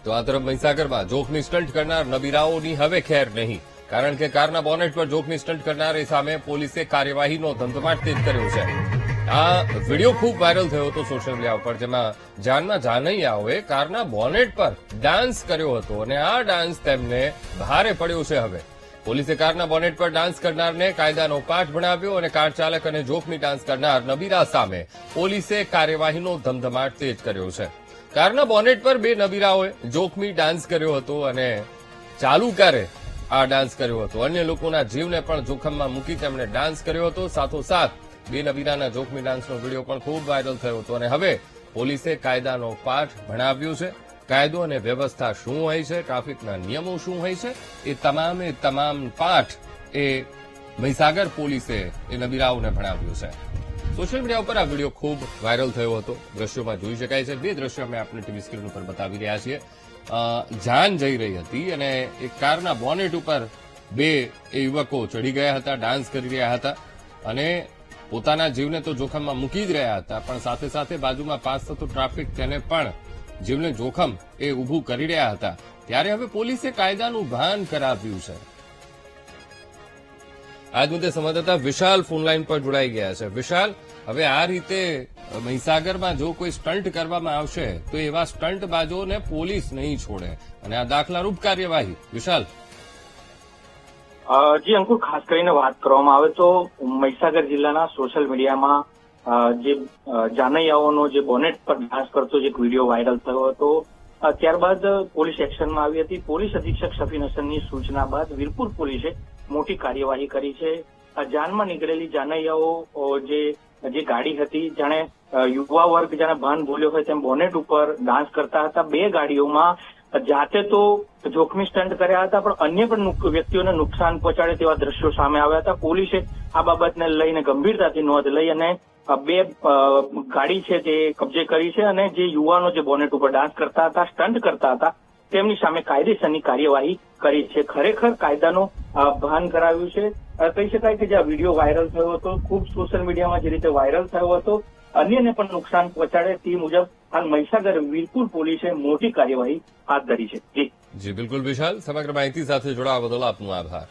તો આ તરફ મહીસાગરમાં જોખમી સ્ટન્ટ કરનાર નબીરાઓની હવે ખેર નહીં, કારણ કે કારના બોનેટ પર જોખમી સ્ટન્ટ કરનાર સામે પોલીસે કાર્યવાહીનો ધમધમાટ તેજ કર્યો છે. આ વિડીયો ખૂબ વાયરલ થયો હતો સોશિયલ મીડિયા ઉપર, જેમાં જાનમાં જાનૈયાઓએ કારના બોનેટ પર ડાન્સ કર્યો હતો અને આ ડાન્સ તેમને ભારે પડ્યો છે. હવે પોલીસે કારના બોનેટ પર ડાન્સ કરનારને કાયદાનો પાઠ ભણાવ્યો અને કાર ચાલક અને જોખમી ડાન્સ કરનાર નબીરા સામે પોલીસે કાર્યવાહીનો ધમધમાટ તેજ કર્યો છે. કારના બોનેટ પર બે નબીરાઓએ જોખમી ડાન્સ કર્યો હતો અને ચાલુ કારે આ ડાન્સ કર્યો હતો. અન્ય લોકોના જીવને પણ જોખમમાં મૂકી તેમણે ડાન્સ કર્યો હતો. સાથોસાથ બે નબીરાના જોખમી ડાન્સનો વિડીયો પણ ખૂબ વાયરલ થયો હતો અને હવે પોલીસે કાયદાનો પાઠ ભણાવ્યો છે. કાયદો અને વ્યવસ્થા શું હોય છે, ટ્રાફિકના નિયમો શું હોય છે, એ તમામ પાઠ એ મહીસાગર પોલીસે એ નબીરાઓને ભણાવ્યું છે. સોશિયલ મીડિયા ઉપર આ વિડીયો ખૂબ વાયરલ થયો હતો. દ્રશ્યોમાં જોઈ શકાય છે. બે દ્રશ્યો અમે આપણે ટીવી સ્ક્રીન ઉપર બતાવી રહ્યા છીએ. જાન જઈ રહી હતી અને એક કારના બોનેટ ઉપર બે એ યુવકો ચડી ગયા હતા, ડાન્સ કરી રહ્યા હતા અને પોતાના જીવને તો જોખમમાં મૂકી જ રહ્યા હતા, પણ સાથે સાથે બાજુમાં પાસ થતું ટ્રાફિક તેને પણ જીવને જોખમ એ ઉભું કરી રહ્યા હતા. ત્યારે હવે પોલીસે કાયદાનું ભાન કરાવ્યું છે. આજ મુદ્દે સંવાદદાતા વિશાલ ફોનલાઈન પર જોડાઈ ગયા છે. વિશાલ, હવે આ રીતે મહીસાગરમાં જો કોઈ સ્ટન્ટ કરવામાં આવશે તો એવા સ્ટન્ટબાજોને પોલીસ નહીં છોડે અને આ દાખલારૂપ કાર્યવાહી. વિશાલ. જી અંકુર, ખાસ કરીને વાત કરવામાં આવે તો મહીસાગર જિલ્લાના સોશિયલ મીડિયામાં જે જાનૈયાઓનો જે બોનેટ પર ડાન્સ કરતો જે વિડીયો વાયરલ થયો હતો, ત્યારબાદ પોલીસ એક્શનમાં આવી હતી. પોલીસ અધિક્ષક શફીન હસનની સૂચના બાદ વીરપુર પોલીસે મોટી કાર્યવાહી કરી છે. જાનમાં નીકળેલી જાનૈયાઓ જે ગાડી હતી, જાણે યુવા વર્ગ જાણે ભાન ભૂલ્યો હોય તેમ બોનેટ ઉપર ડાન્સ કરતા હતા. બે ગાડીઓમાં જાતે તો જોખમી સ્ટન્ટ કર્યા હતા, પણ અન્ય પણ વ્યક્તિઓને નુકસાન પહોંચાડે તેવા દ્રશ્યો સામે આવ્યા હતા. પોલીસે આ બાબતને લઈને ગંભીરતાથી નોંધ લઈ અને બે ગાડી છે તે કબજે કરી છે અને જે યુવાનો જે બોનેટ ઉપર ડાન્સ કરતા હતા, સ્ટન્ટ કરતા હતા, તેમની સામે કાયદેસરની કાર્યવાહી કરી છે. ખરેખર કાયદાનું ભાન કરાવ્યું છે. કહી શકાય કે જે આ વિડીયો વાયરલ થયો હતો, ખૂબ સોશિયલ મીડિયામાં જે રીતે વાયરલ થયો હતો, અન્યને પણ નુકસાન પહોંચાડે તે મુજબ હાલ મહીસાગર વીરપુર પોલીસે મોટી કાર્યવાહી હાથ ધરી છે. જી બિલકુલ વિશાલ, સમગ્ર માહિતી સાથે જોડાવા બદલ આપનો આભાર.